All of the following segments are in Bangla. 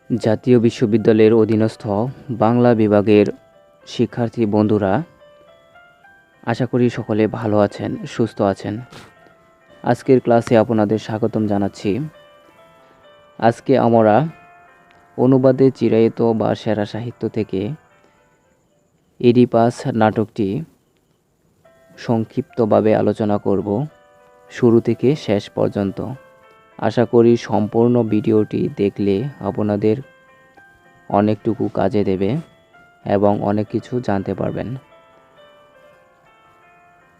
জাতীয় বিশ্ববিদ্যালয়ের অধীনস্থ বাংলা বিভাগের শিক্ষার্থী বন্ধুরা, আশা করি সকলে ভালো আছেন, সুস্থ আছেন। আজকের ক্লাসে আপনাদের স্বাগতম জানাচ্ছি। আজকে আমরা অনুবাদে চিরায়ত বা সেরা সাহিত্য থেকে ইডিপাস নাটকটি সংক্ষিপ্তভাবে আলোচনা করব, শুরু থেকে শেষ পর্যন্ত। আশা করি সম্পূর্ণ ভিডিওটি দেখলে আপনাদের অনেকটুকু কাজে দেবে এবং অনেক কিছু জানতে পারবেন।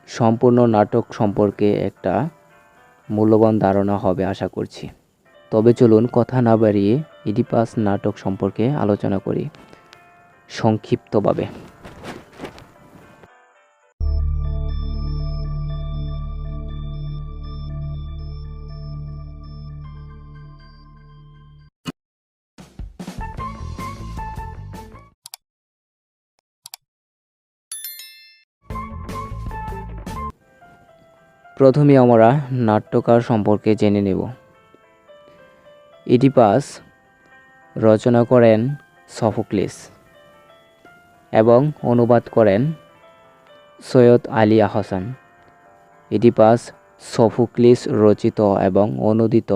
সম্পূর্ণ নাটক সম্পর্কে একটা মূল্যবান ধারণা হবে আশা করছি। তবে চলুন কথা না বাড়িয়ে ইডিপাস নাটক সম্পর্কে আলোচনা করি সংক্ষিপ্তভাবে। প্রথমে আমরা নাট্যকার সম্পর্কে জেনে নেব। ইডিপাস রচনা করেন সফোক্লিস এবং অনুবাদ করেন সৈয়দ আলী আহসান। ইডিপাস সফোক্লিস রচিত এবং অনুদিত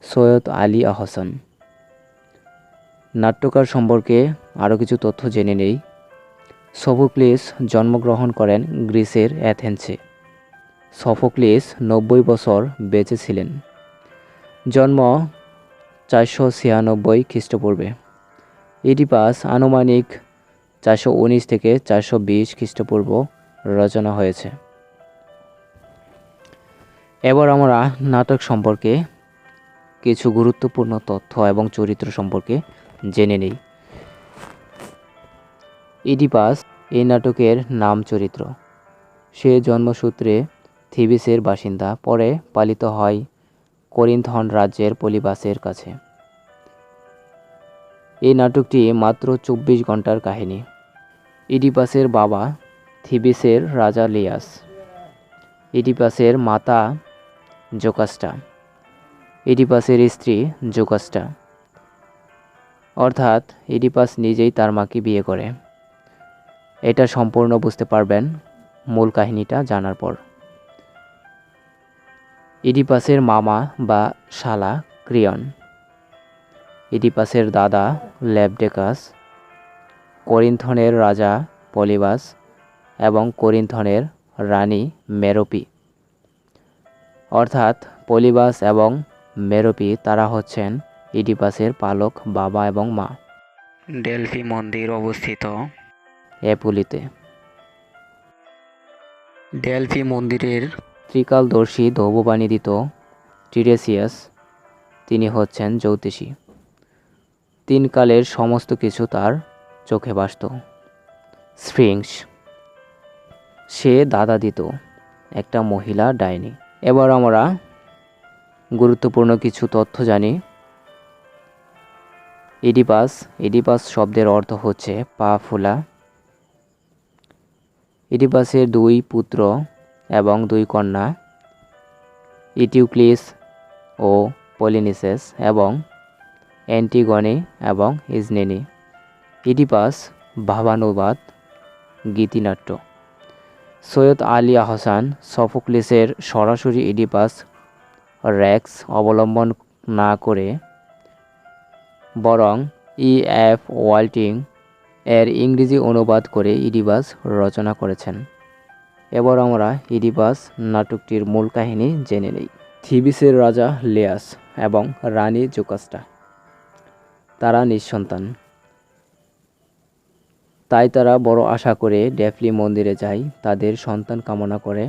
সৈয়দ আলী আহসান। নাট্যকার সম্পর্কে আরও কিছু তথ্য জেনে নেই। সফোক্লিস জন্মগ্রহণ করেন গ্রিসের অ্যাথেন্সে। সফোক্লিস 90 বছর বেঁচে ছিলেন। জন্ম 496 খ্রিস্টপূর্বে। ইডিপাস আনুমানিক 419 থেকে 420 খ্রিস্টপূর্ব রচনা হয়েছে। এবার আমরা নাটক সম্পর্কে কিছু গুরুত্বপূর্ণ তথ্য এবং চরিত্র সম্পর্কে জেনে নেই। ইডিপাস এই নাটকের নাম চরিত্র। সে জন্মসূত্রে থিবিসের বাসিন্দা, পরে পালিত হয় করিন্থন রাজ্যের পলিবাসের কাছে। এই নাটকটি মাত্র 24 ঘন্টার কাহিনী। ইডিপাসের বাবা থিবিসের রাজা লিয়াস। ইডিপাসের মাতা জোকাস্টা। ইডিপাসের স্ত্রী জোকাস্টা। অর্থাৎ ইডিপাস নিজেই তার মাকে বিয়ে করে। এটা সম্পূর্ণ বুঝতে পারবেন মূল কাহিনীটা জানার পর। ইডিপাসের মামা বা শালা ক্রিয়ন। ইডিপাসের দাদা ল্যাবডেকাস, করিন্থনের রাজা পলিবাস এবং করিন্থনের রানী মেরোপি। অর্থাৎ পলিবাস এবং মেরোপি তারা হচ্ছেন ইডিপাসের পালক বাবা এবং মা। ডেলফি মন্দির অবস্থিত এপুলিতে। ডেলফি মন্দিরের ত্রিকালদর্শী ধৌববাণীদিত টিরেসিয়াস, তিনি হচ্ছেন জ্যোতিষী। 3 কালের সমস্ত কিছু তার চোখে ভাসত। স্ফিংস, সে দাদা দিত, একটা মহিলা ডাইনি। এবার আমরা গুরুত্বপূর্ণ কিছু তথ্য জানি। ইডিপাস শব্দের অর্থ হচ্ছে পা ফোলা। ইডিপাসের 2 পুত্র এবং 2 কন্যা, ইটিউক্লিস ও পলিনিসেস এবং অ্যান্টিগনে এবং ইজনেনি। ইডিপাস ভাবানুবাদ গীতিনাট্য। সৈয়দ আলী আহসান সফোক্লিসের সরাসরি ইডিপাস রেক্স অবলম্বন না করে বরং E.F. ওয়াল্টিং এর ইংরেজি অনুবাদ করে ইডিপাস রচনা করেছেন। এবার আমরা ইডিপাস নাটকটির মূল কাহিনী জেনে নেই। থিবিসের রাজা লিয়াস এবং রানী জোকাস্টা, তারা নিঃসন্তান। তাই তারা বড় আশা করে ডেফলি মন্দিরে যায় তাদের সন্তান কামনা করে।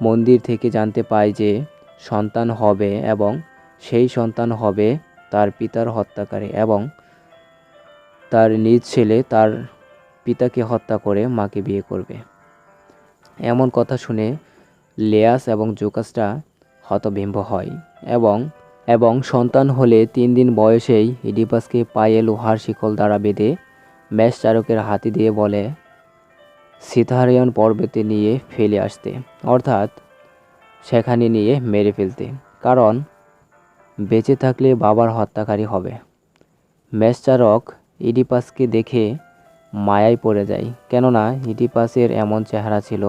মন্দির থেকে জানতে পায় যে সন্তান হবে এবং সেই সন্তান হবে তার পিতার হত্যাকারী এবং তার নিজ ছেলে তার পিতাকে হত্যা করে মাকে বিয়ে করবে। এমন কথা শুনে লিয়াস এবং জোকাস্টা হতভম্ব হয় এবং সন্তান হলে 3 দিন বয়সেই ইডিপাসকে পায়ে লোহার শিকল দ্বারা বেঁধে মেষচারকের হাতি দিয়ে বলে সিথারিয়ন পর্বতে নিয়ে ফেলে আসতে, অর্থাৎ সেখানে নিয়ে মেরে ফেলতে। কারণ বেঁচে থাকলে বাবার হত্যাকারী হবে। মেষচারক ইডিপাসকে দেখে মায়ায় পড়ে যায়, কেননা ইডিপাসের এমন চেহারা ছিল,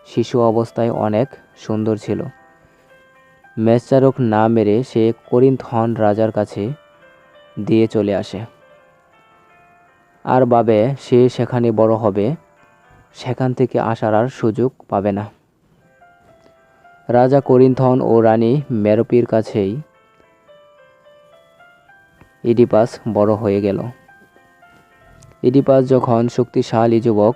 শিশু অবস্থায় অনেক সুন্দর ছিল। মেষচারক না মেরে সে করিন্থন রাজার কাছে দিয়ে চলে আসে আর ভাবে সে সেখানে বড় হবে, সেখান থেকে আসার আর সুযোগ পাবে না। রাজা করিন্থন ও রানী মেরোপির কাছেই ইডিপাস বড় হয়ে গেল। ইডিপাস যখন শক্তিশালী যুবক,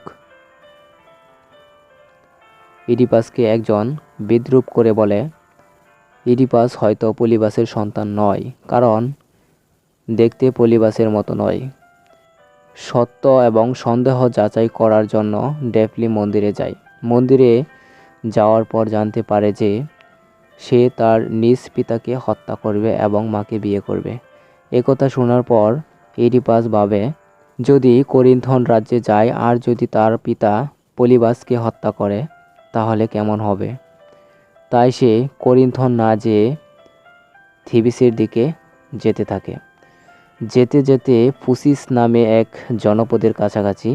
ইডিপাসকে একজন বিদ্রূপ করে বলে, ইডিপাস হয়তো পলিবাসের সন্তান নয়, কারণ দেখতে পলিবাসের মতো নয়। সত্য এবং সন্দেহ যাচাই করার জন্য ডেফলি মন্দিরে যায়। মন্দিরে যাওয়ার পর জানতে পারে যে সে তার নিজ পিতাকে হত্যা করবে এবং মাকে বিয়ে করবে। একথা শোনার পর ইডিপাস ভাবে, যদি করিন্থন রাজ্যে যায় আর যদি তার পিতা পলিবাসকে হত্যা করে তাহলে কেমন হবে। তাই সে করিন্থন না যেয়ে থিবিসের দিকে যেতে থাকে। যেতে যেতে ফুসিস নামে এক জনপদের কাছাকাছি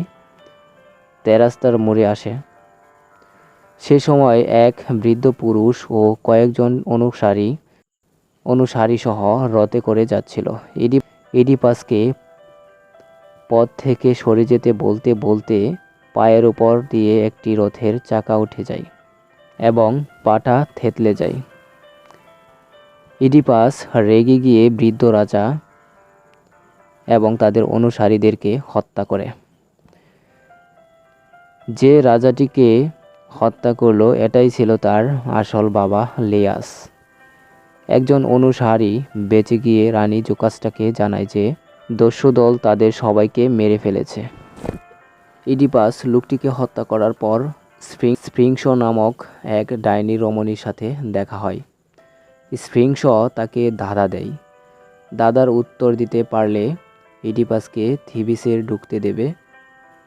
তেরাস্তার মোড়ে আসে। সে সময় এক বৃদ্ধ পুরুষ ও কয়েকজন অনুসারী সহ রথে করে যাচ্ছিল। ইডিপাসকে পথ থেকে সরে যেতে বলতে বলতে পায়ের উপর দিয়ে একটি রথের চাকা উঠে যায় এবং পাটা থেতলে যায়। ইডিপাস রেগে গিয়ে বৃদ্ধ রাজা এবং তাদের অনুসারীদেরকে হত্যা করে। যে রাজাটিকে হত্যা করলো এটাই ছিল তার আসল বাবা লেয়াস। একজন অনুসারী বেঁচে গিয়ে রানী জুকাসটাকে জানায় যে দস্যু দল তাদের সবাইকে মেরে ফেলেছে। ইডিপাস লোকটিকে হত্যা করার পর স্ফিংস নামক এক ডাইনি রমণীর সাথে দেখা হয়। স্ফিংস তাকে ধাঁধা দেয়। দাদার উত্তর দিতে পারলে ইডিপাসকে থিবিসের ঢুকতে দেবে,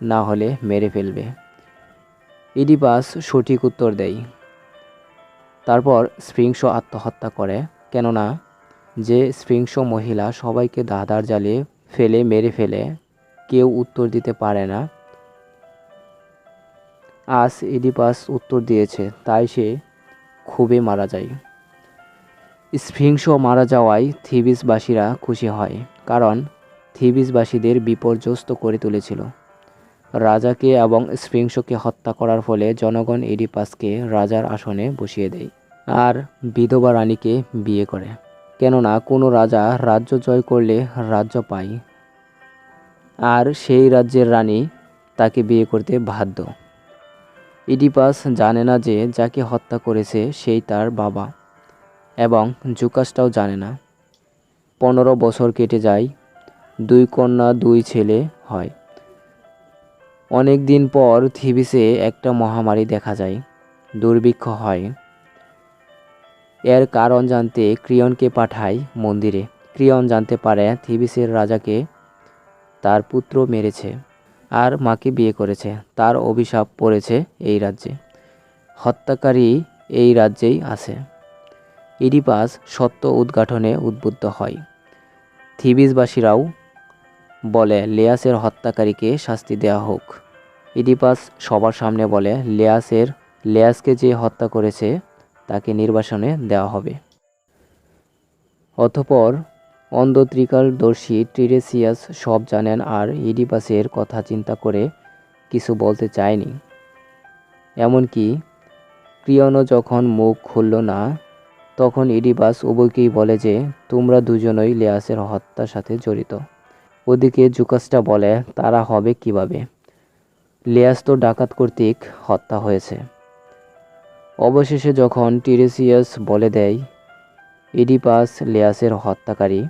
না হলে মেরে ফেলবে। ইডিপাস সঠিক উত্তর দেয়। তারপর স্ফিংস আত্মহত্যা করে, কেননা যে স্ফিংস মহিলা সবাইকে দাদার জালে ফেলে মেরে ফেলে, কেউ উত্তর দিতে পারে না। আজ ইডিপাস উত্তর দিয়েছে, তাই সে খুবই মারা যায়। স্ফিংস মারা যাওয়ায় থিবিসবাসীরা খুশি হয়, কারণ থিবিসবাসীদের বিপর্যস্ত করে তুলেছিল। রাজাকে এবং স্ফিংসকে হত্যা করার ফলে জনগণ ইডিপাসকে রাজার আসনে বসিয়ে দেয় আর বিধবা রানীকে বিয়ে করে, কেননা কোনো রাজা রাজ্য জয় করলে রাজ্য পায় আর সেই রাজ্যের রানী তাকে বিয়ে করতে বাধ্য। ইডিপাস জানে না যে যাকে হত্যা করেছে সেই তার বাবা, এবং জুকাসটাও জানে না। 15 বছর কেটে যায়, 2 কন্যা 2 ছেলে হয়। অনেক দিন পর থিবিসে একটা মহামারী দেখা যায়, দুর্ভিক্ষ হয়। এর কারণ জানতে ক্রিয়নকে পাঠায় মন্দিরে। ক্রিয়ন জানতে পারে থিবিসের রাজাকে তার পুত্র মেরেছে আর মাকে বিয়ে করেছে। তার অভিশাপ পড়েছে এই রাজ্যে, হত্যাকারী এই রাজ্যেই আছে। ইডিপাস সত্য উদ্ঘাটনে উদ্বুদ্ধ হয়। থিবিসবাসীরাও বলে লেয়াসের হত্যাকারীকে শাস্তি দেওয়া হোক। ইডিপাস সবার সামনে বলে লেয়াসকে যে হত্যা করেছে তাকে নির্বাসনে দেওয়া হবে। অতঃপর অন্ধ ত্রিকালদর্শী টিরেসিয়াস সব জানেন আর ইডিপাসের কথা চিন্তা করে কিছু বলতে চায়নি। এমনকি ক্রিয়নও যখন মুখ খুলল না, তখন ইডিপাস উভয়কেই বলে যে তোমরা দুজনই লেয়াসের হত্যার সাথে জড়িত। ওদিকে জুকাসটা বলে তারা হবে কিভাবে, লেয়াস তো ডাকাত কর্তৃক হত্যা হয়েছে। অবশেষে যখন টিরেসিয়াস বলে দেয় ইডিপাস লেয়াসের হত্যাকারী,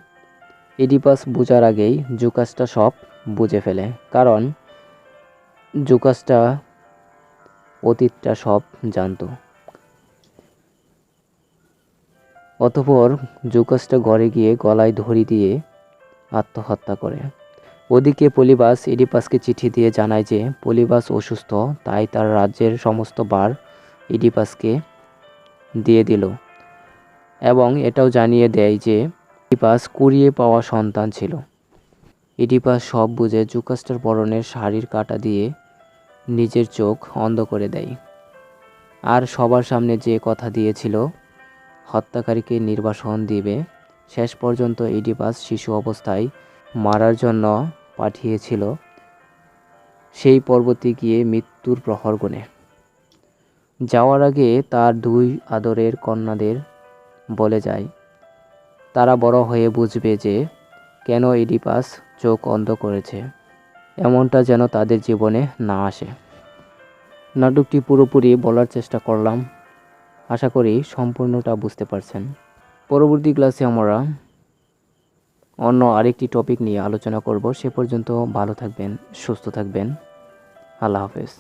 ইডিপাস বুঝার আগেই জুকাসটা সব বুঝে ফেলে, কারণ জুকাসটা অতীতটা সব জানত। অতঃপর জুকাসটা ঘরে গিয়ে গলায় দড়ি দিয়ে আত্মহত্যা করে। ওদিকে পলিবাস ইডিপাসকে চিঠি দিয়ে জানায় যে পলিবাস অসুস্থ, তাই তার রাজ্যের সমস্ত ভার ইডিপাসকে দিয়ে দিল। এবং এটাও জানিয়ে দেয় যে ইডিপাস কুড়িয়ে পাওয়া সন্তান ছিল। ইডিপাস সব বুঝে জুকাস্টার পরনের শাড়ির কাঁটা দিয়ে নিজের চোখ অন্ধ করে দেয়, আর সবার সামনে যে কথা দিয়েছিল হত্যাকারীকে নির্বাসন দিবে, শেষ পর্যন্ত ইডিপাস শিশু অবস্থায় মারার জন্য পাঠিয়েছিল সেই পর্বতে গিয়ে মৃত্যুর প্রহর গুনে। যাওয়ার আগে তার 2 আদরের কন্যাদের বলে যায় তারা বড় হয়ে বুঝবে যে কেন ইডিপাস চোখ অন্ধ করেছে, এমনটা যেন তাদের জীবনে না আসে। নাটকটি পুরোপুরি বলার চেষ্টা করলাম, আশা করি সম্পূর্ণটা বুঝতে পারছেন। পরবর্তী ক্লাসে আমরা অন্য আরেকটি টপিক নিয়ে আলোচনা করব। সে পর্যন্ত ভালো থাকবেন, সুস্থ থাকবেন। আল্লাহ হাফেজ।